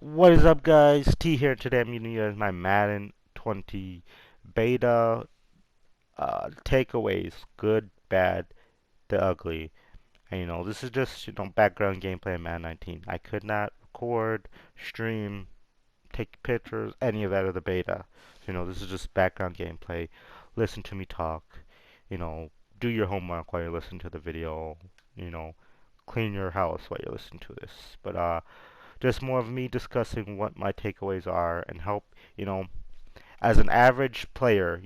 What is up, guys? T here. Today I'm giving you guys my Madden 20 beta takeaways, good, bad, the ugly. And this is just background gameplay in Madden 19. I could not record, stream, take pictures, any of that of the beta. So, this is just background gameplay. Listen to me talk. You know, do your homework while you listen to the video. You know, clean your house while you listen to this. But just more of me discussing what my takeaways are and help, as an average player,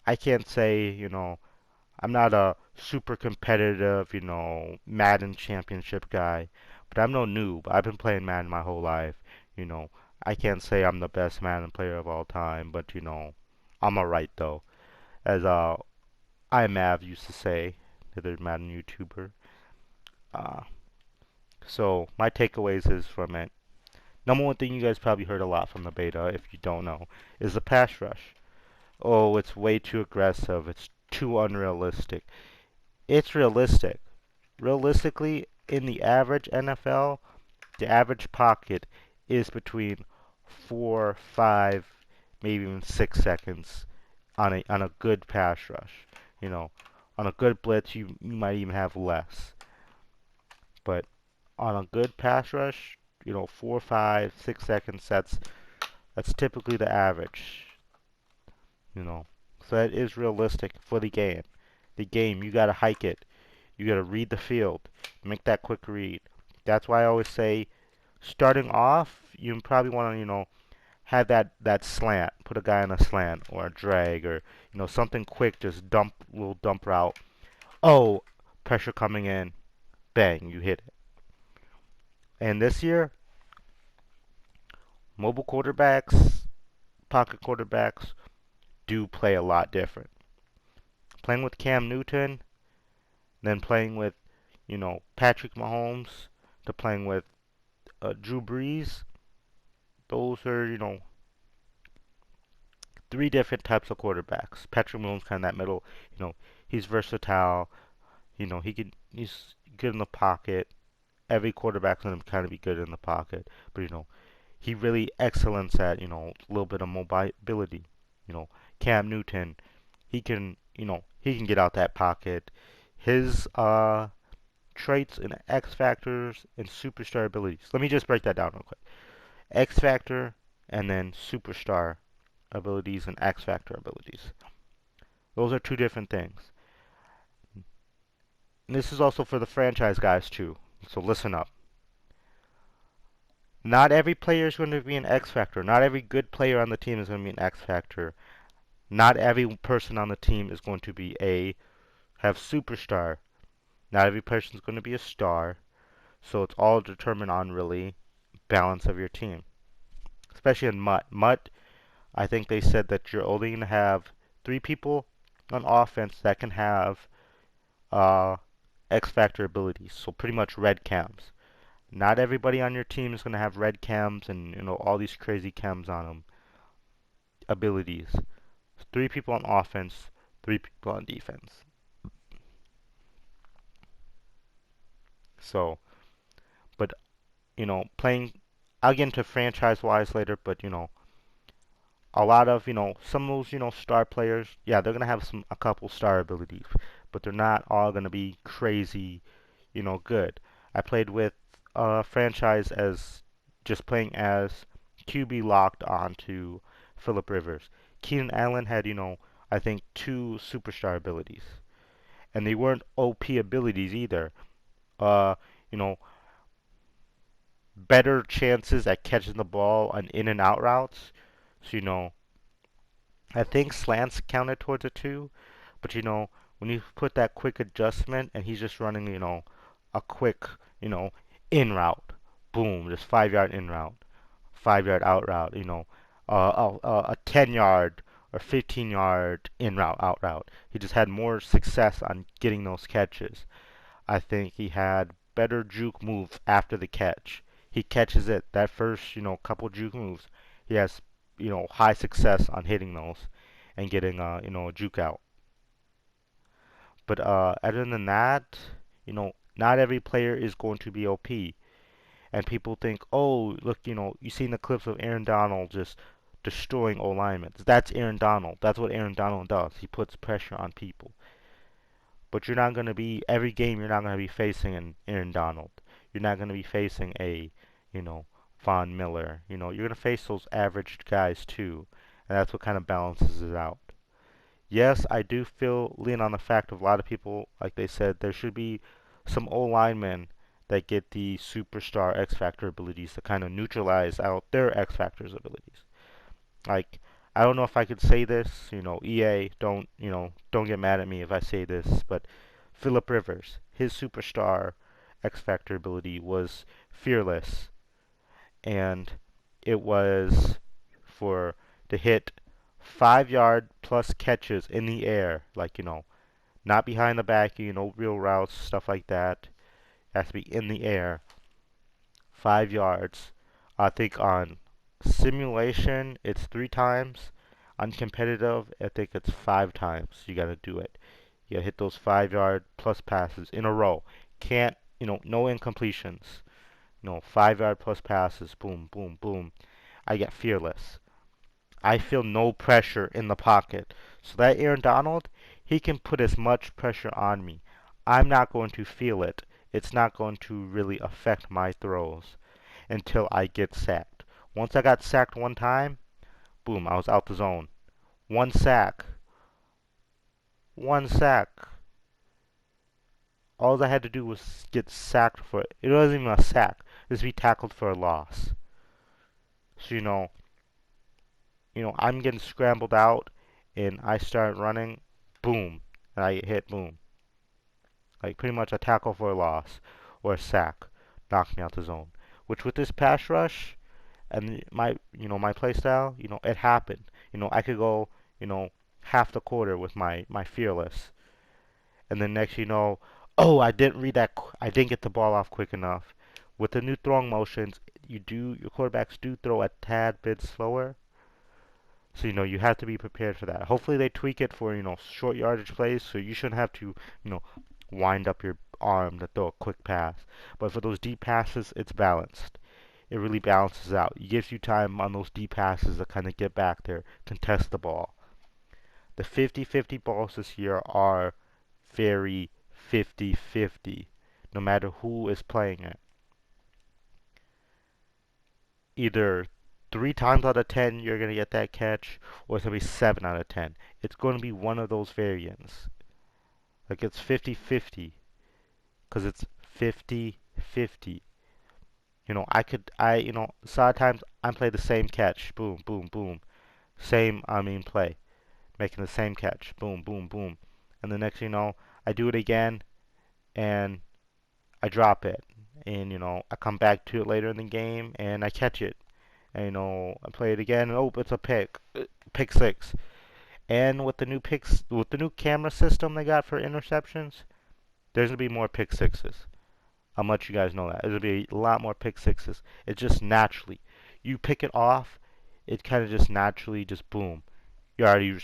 I can't say, I'm not a super competitive, Madden championship guy, but I'm no noob. I've been playing Madden my whole life, you know. I can't say I'm the best Madden player of all time, but I'm alright though. As IMAV used to say, the other Madden YouTuber. Uh, so my takeaways is from it. Number one thing you guys probably heard a lot from the beta, if you don't know, is the pass rush. Oh, it's way too aggressive. It's too unrealistic. It's realistic. Realistically, in the average NFL, the average pocket is between 4, 5, maybe even 6 seconds on a good pass rush. You know, on a good blitz, you might even have less. But on a good pass rush, 4, 5, 6 seconds. That's typically the average. You know, so that is realistic for the game. The game, you gotta hike it. You gotta read the field. Make that quick read. That's why I always say, starting off, you probably want to, have that slant. Put a guy on a slant or a drag or something quick. Just little dump route. Oh, pressure coming in. Bang, you hit it. And this year, mobile quarterbacks, pocket quarterbacks do play a lot different. Playing with Cam Newton, then playing with, Patrick Mahomes, to playing with Drew Brees. Those are, three different types of quarterbacks. Patrick Mahomes kind of that middle. He's versatile. He's good in the pocket. Every quarterback's gonna kind of be good in the pocket, but he really excels at a little bit of mobility. Cam Newton, he can get out that pocket. His traits and X factors and superstar abilities. Let me just break that down real quick. X factor and then superstar abilities and X factor abilities. Those are two different things. And this is also for the franchise guys too. So listen up. Not every player is going to be an X factor. Not every good player on the team is going to be an X factor. Not every person on the team is going to be have superstar. Not every person is going to be a star. So it's all determined on really balance of your team. Especially in MUT. MUT, I think they said that you're only going to have 3 people on offense that can have uh, X factor abilities. So pretty much red cams. Not everybody on your team is going to have red cams and all these crazy cams on them. Abilities. 3 people on offense, 3 people on defense. So, but playing. I'll get into franchise wise later, but a lot of some of those star players, yeah, they're gonna have a couple star abilities, but they're not all gonna be crazy, good. I played with a franchise as just playing as QB locked onto Philip Rivers. Keenan Allen had I think 2 superstar abilities, and they weren't OP abilities either. Uh, you know, better chances at catching the ball on in and out routes. So I think slants counted towards it too, but when you put that quick adjustment and he's just running, a quick, you know, in route, boom, just 5 yard in route, 5 yard out route, a 10 yard or 15 yard in route, out route. He just had more success on getting those catches. I think he had better juke moves after the catch. He catches it that first, couple juke moves. He has, high success on hitting those and getting, a juke out. But other than that, not every player is going to be OP. And people think, oh, look, you've seen the clips of Aaron Donald just destroying O linemen. That's Aaron Donald. That's what Aaron Donald does. He puts pressure on people. But you're not going to be, every game, you're not going to be facing an Aaron Donald. You're not going to be facing a, you know, Von Miller. You're going to face those average guys too. And that's what kind of balances it out. Yes, I do feel lean on the fact of a lot of people, like they said, there should be some O linemen that get the superstar X Factor abilities to kind of neutralize out their X Factor's abilities. Like, I don't know if I could say this, EA, don't get mad at me if I say this, but Philip Rivers, his superstar X Factor ability was fearless, and it was for to hit 5 yard plus catches in the air, like, not behind the back, real routes, stuff like that. It has to be in the air, 5 yards. I think on simulation it's 3 times. On competitive, I think it's 5 times. You gotta do it. You gotta hit those 5 yard plus passes in a row. Can't, no incompletions. 5 yard plus passes. Boom, boom, boom. I get fearless. I feel no pressure in the pocket. So that Aaron Donald, he can put as much pressure on me. I'm not going to feel it. It's not going to really affect my throws until I get sacked. Once I got sacked one time, boom, I was out the zone. One sack. One sack. All I had to do was get sacked for it. It wasn't even a sack. It was be tackled for a loss. So, I'm getting scrambled out and I start running, boom, and I get hit, boom. Like pretty much a tackle for a loss or a sack knocked me out the zone. Which with this pass rush and my play style, it happened. I could go, half the quarter with my fearless. And then next oh, I didn't read that, I didn't get the ball off quick enough. With the new throwing motions, your quarterbacks do throw a tad bit slower. So, you have to be prepared for that. Hopefully they tweak it for, short yardage plays, so you shouldn't have to, wind up your arm to throw a quick pass. But for those deep passes, it's balanced. It really balances out. It gives you time on those deep passes to kind of get back there, contest the ball. The 50-50 balls this year are very 50-50, no matter who is playing it. Either 3 times out of 10 you're going to get that catch, or it's going to be 7 out of 10. It's going to be one of those variants. Like it's 50-50, because it's 50-50. So a lot of times I play the same catch, boom, boom, boom. Same, play. Making the same catch, boom, boom, boom. And the next I do it again, and I drop it. And, I come back to it later in the game, and I catch it. And, I play it again, and oh, it's a pick six. And with the new camera system they got for interceptions, there's gonna be more pick sixes. I'll let you guys know that. There's gonna be a lot more pick sixes. It just naturally, you pick it off, it kind of just naturally just boom. You're already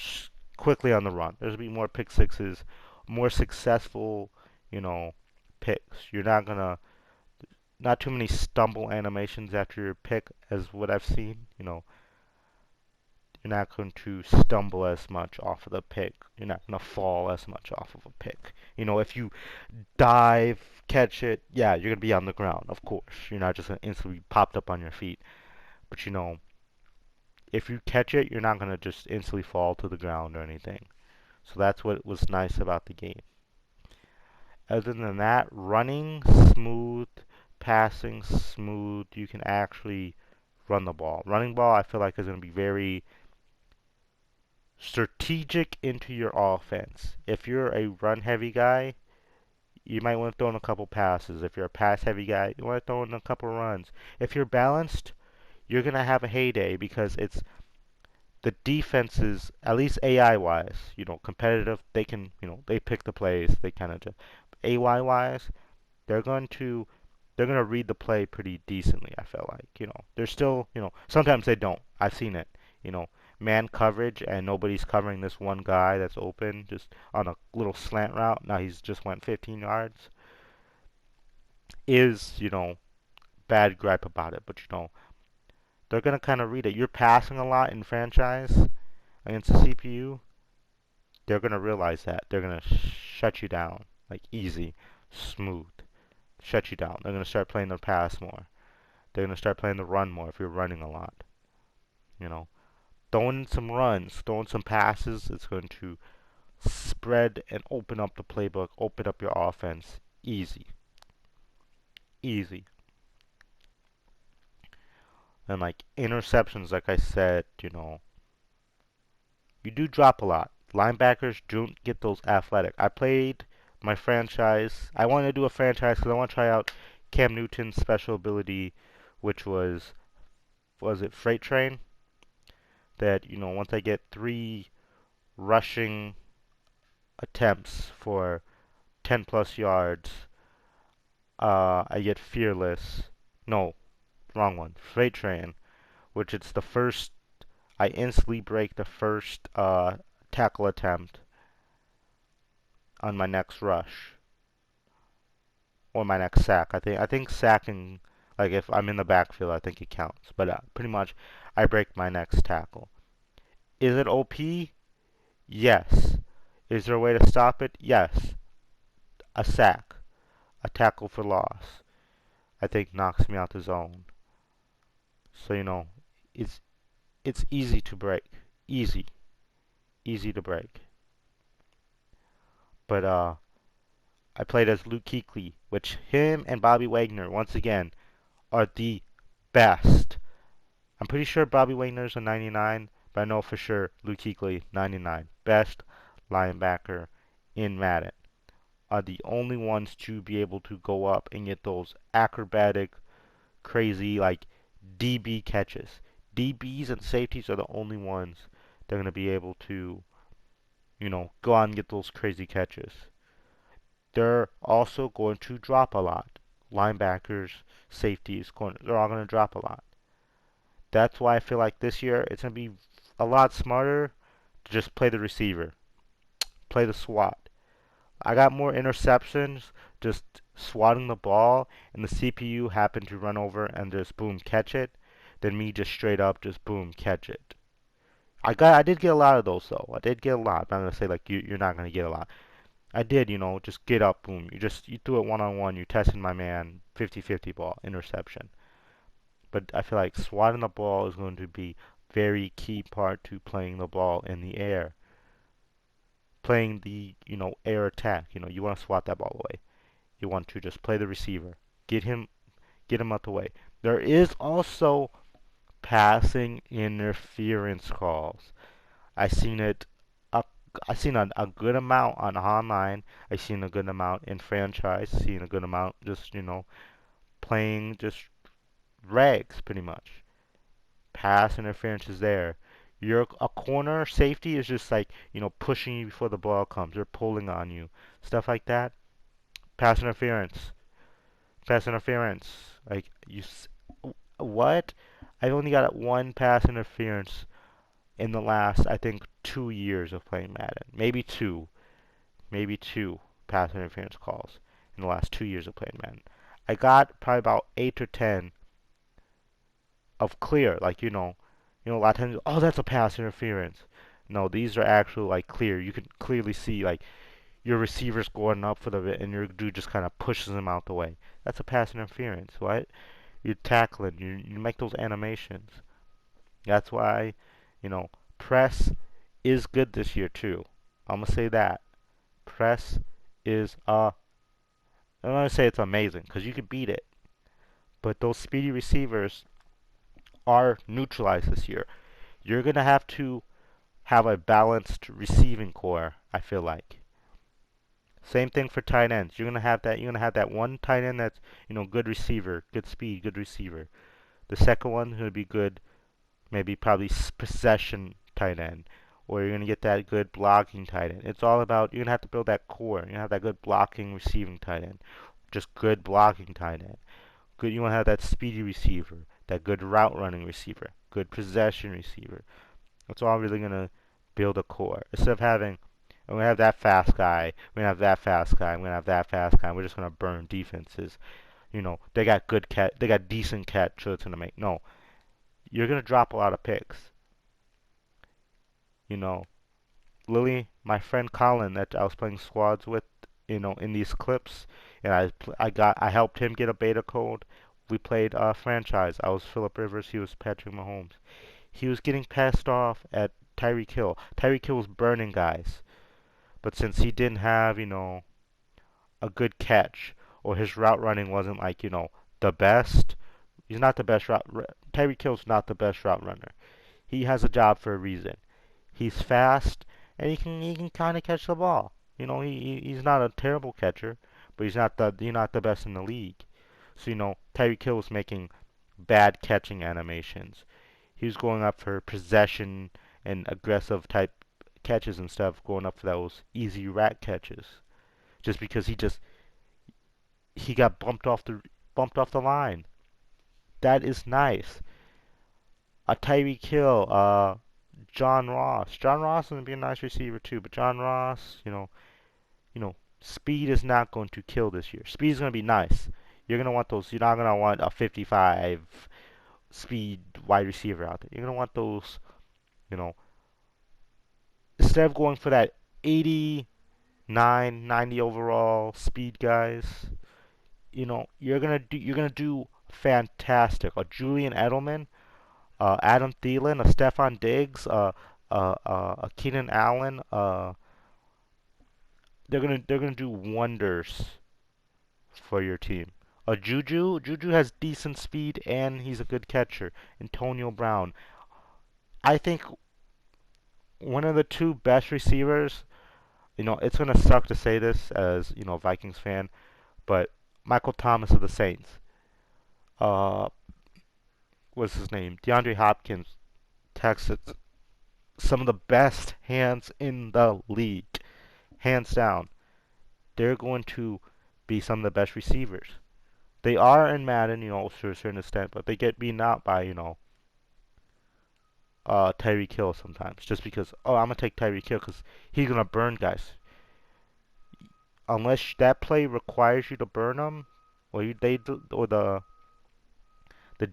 quickly on the run. There's gonna be more pick sixes, more successful, picks. You're not too many stumble animations after your pick as what I've seen. You're not going to stumble as much off of the pick. You're not going to fall as much off of a pick. If you dive, catch it, yeah, you're going to be on the ground, of course. You're not just going to instantly be popped up on your feet. But, if you catch it, you're not going to just instantly fall to the ground or anything. So that's what was nice about the game. Other than that, running smooth, passing smooth, you can actually run the ball. Running ball, I feel like is going to be very strategic into your offense. If you're a run heavy guy, you might want to throw in a couple passes. If you're a pass heavy guy, you want to throw in a couple runs. If you're balanced, you're going to have a heyday because it's the defenses, at least AI wise, competitive, they can, they pick the plays, they kind of just AI wise, they're going to read the play pretty decently, I feel like. They're still, sometimes they don't. I've seen it. Man coverage and nobody's covering this one guy that's open just on a little slant route. Now he's just went 15 yards. Is, bad gripe about it, but they're gonna kind of read it. You're passing a lot in franchise against the CPU. They're gonna realize that. They're gonna shut you down like easy, smooth. Shut you down. They're gonna start playing the pass more. They're gonna start playing the run more if you're running a lot. You know, throwing some runs, throwing some passes, it's going to spread and open up the playbook, open up your offense. Easy. Easy. And like interceptions, like I said, you do drop a lot. Linebackers don't get those athletic. I played my franchise. I wanted to do a franchise because I want to try out Cam Newton's special ability, which was it Freight Train? That, once I get 3 rushing attempts for 10 plus yards, I get Fearless. No, wrong one. Freight Train, which it's the first, I instantly break the first tackle attempt on my next rush or my next sack. I think sacking, like if I'm in the backfield, I think it counts. But pretty much, I break my next tackle. Is it OP? Yes. Is there a way to stop it? Yes. A sack, a tackle for loss, I think knocks me out the zone. So it's it's easy to break, easy, easy to break. But I played as Luke Kuechly, which him and Bobby Wagner once again are the best. I'm pretty sure Bobby Wagner's a 99, but I know for sure Luke Kuechly 99, best linebacker in Madden. Are the only ones to be able to go up and get those acrobatic, crazy, like DB catches. DBs and safeties are the only ones that are going to be able to, go out and get those crazy catches. They're also going to drop a lot. Linebackers, safeties, they're all going to drop a lot. That's why I feel like this year it's going to be a lot smarter to just play the receiver, play the SWAT. I got more interceptions just swatting the ball and the CPU happened to run over and just boom catch it than me just straight up just boom catch it. I did get a lot of those though. I did get a lot. I'm not gonna say like you're not gonna get a lot. I did, just get up, boom. You threw it one on one. You tested my man, 50-50 ball interception. But I feel like swatting the ball is going to be very key part to playing the ball in the air, playing the air attack. You want to swat that ball away. You want to just play the receiver, get him out the way. There is also passing interference calls. I seen it. I seen a good amount on online. I seen a good amount in franchise. Seen a good amount just playing just rags pretty much. Pass interference is there. You're a corner safety is just like pushing you before the ball comes. They're pulling on you, stuff like that. Pass interference. Pass interference. Like what? I've only got one pass interference in the last, I think, 2 years of playing Madden. Maybe two pass interference calls in the last 2 years of playing Madden. I got probably about 8 or 10 of clear, like a lot of times, oh, that's a pass interference. No, these are actual like clear. You can clearly see like your receiver's going up for the bit, and your dude just kind of pushes him out the way. That's a pass interference. What? You're tackling. You make those animations. That's why, press is good this year too. I'm gonna say that. Press is I'm gonna say it's amazing because you can beat it. But those speedy receivers are neutralized this year. You're gonna have to have a balanced receiving core, I feel like. Same thing for tight ends. You're gonna have that one tight end that's, good receiver, good speed, good receiver. The second one is gonna be good, maybe probably possession tight end. Or you're gonna get that good blocking tight end. It's all about you're gonna have to build that core. You're gonna have that good blocking receiving tight end. Just good blocking tight end. Good, you wanna have that speedy receiver, that good route running receiver, good possession receiver. That's all really gonna build a core. Instead of having, we're gonna have that fast guy, we're gonna have that fast guy, we're gonna have that fast guy, we're just gonna burn defenses. They got they got decent catch, so it's gonna make. No, you're gonna drop a lot of picks. You know, Lily, my friend Colin that I was playing squads with, in these clips, and I helped him get a beta code. We played franchise. I was Philip Rivers. He was Patrick Mahomes. He was getting passed off at Tyreek Hill. Tyreek Hill was burning guys, but since he didn't have, a good catch, or his route running wasn't like, the best. He's not the best route. Tyreek Hill's not the best route runner. He has a job for a reason. He's fast and he can kind of catch the ball. He's not a terrible catcher, but he's not the best in the league. So Tyreek Hill was making bad catching animations. He was going up for possession and aggressive type catches instead of going up for those easy rat catches. Just because he got bumped off the line. That is nice. A Tyreek Hill, John Ross. John Ross is gonna be a nice receiver too, but John Ross, speed is not going to kill this year. Speed is gonna be nice. You're gonna want those. You're not gonna want a 55 speed wide receiver out there. You're gonna want those, you know, instead of going for that 89, 90 overall speed guys. You're gonna do fantastic. A Julian Edelman, Adam Thielen, a Stephon Diggs, a Keenan Allen. They're gonna do wonders for your team. A Juju has decent speed and he's a good catcher. Antonio Brown, I think one of the two best receivers. It's gonna suck to say this as a Vikings fan, but Michael Thomas of the Saints. Uh, what's his name? DeAndre Hopkins, Texas. Some of the best hands in the league, hands down. They're going to be some of the best receivers. They are in Madden, to a certain extent, but they get beaten out by, Tyreek Hill sometimes. Just because, oh, I'm gonna take Tyreek Hill because he's gonna burn guys. Unless that play requires you to burn them, or the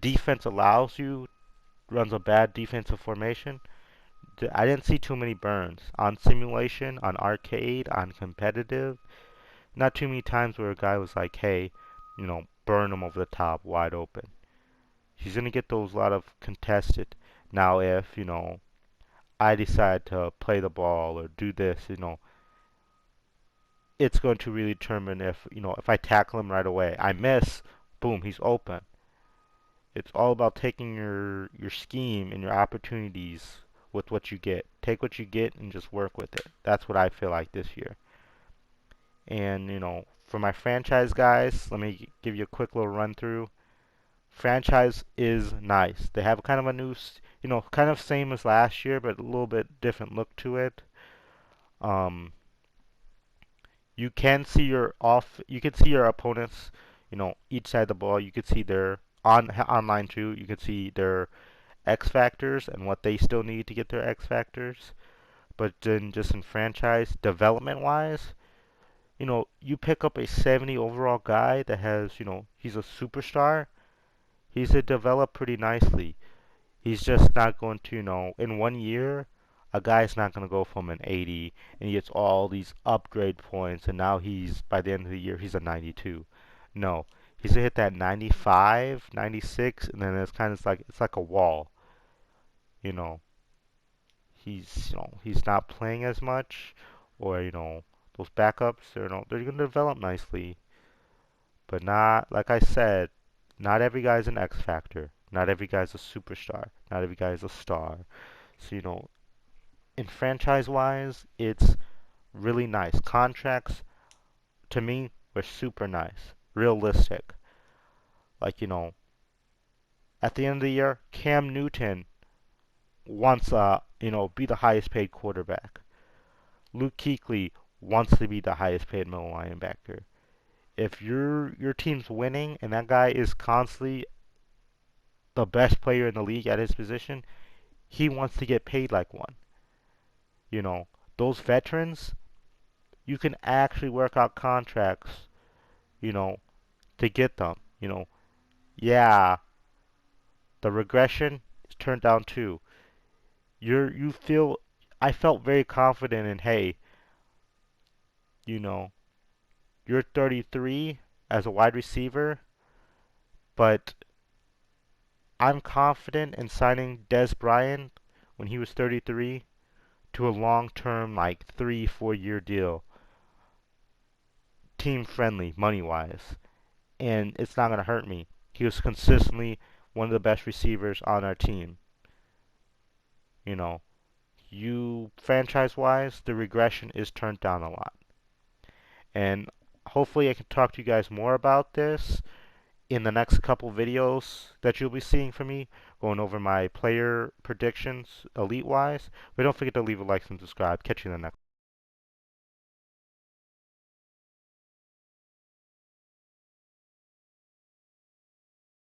defense allows you, runs a bad defensive formation. I didn't see too many burns on simulation, on arcade, on competitive. Not too many times where a guy was like, hey, burn him over the top, wide open. He's gonna get those a lot of contested. Now, if I decide to play the ball or do this, it's going to really determine if I tackle him right away, I miss, boom, he's open. It's all about taking your scheme and your opportunities with what you get. Take what you get and just work with it. That's what I feel like this year. And for my franchise guys, let me give you a quick little run through. Franchise is nice. They have kind of a new, kind of same as last year, but a little bit different look to it. Um, you can see you can see your opponents, each side of the ball. You can see their online too. You can see their X factors and what they still need to get their X factors. But then just in franchise development wise, you pick up a 70 overall guy that has, he's a superstar. He's to develop pretty nicely. He's just not going to, in 1 year, a guy's not going to go from an 80 and he gets all these upgrade points and now by the end of the year, he's a 92. No, he's going to hit that 95, 96, and then it's like a wall. You know, he's not playing as much, or those backups, they're going to develop nicely, but not like I said, not every guy's an X factor. Not every guy's a superstar. Not every guy's a star. So in franchise wise, it's really nice. Contracts to me were super nice, realistic. Like at the end of the year, Cam Newton wants be the highest paid quarterback. Luke Kuechly wants to be the highest paid middle linebacker. If your team's winning and that guy is constantly the best player in the league at his position, he wants to get paid like one. You know, those veterans, you can actually work out contracts, you know, to get them. You know, yeah, the regression is turned down too. You feel I felt very confident in, hey, you know, you're 33 as a wide receiver, but I'm confident in signing Des Bryant when he was 33 to a long-term, like 3, 4 year deal, team friendly, money wise, and it's not gonna hurt me. He was consistently one of the best receivers on our team. You know, you franchise wise, the regression is turned down a lot. And hopefully I can talk to you guys more about this in the next couple videos that you'll be seeing from me, going over my player predictions elite wise. But don't forget to leave a like and subscribe. Catch you in the next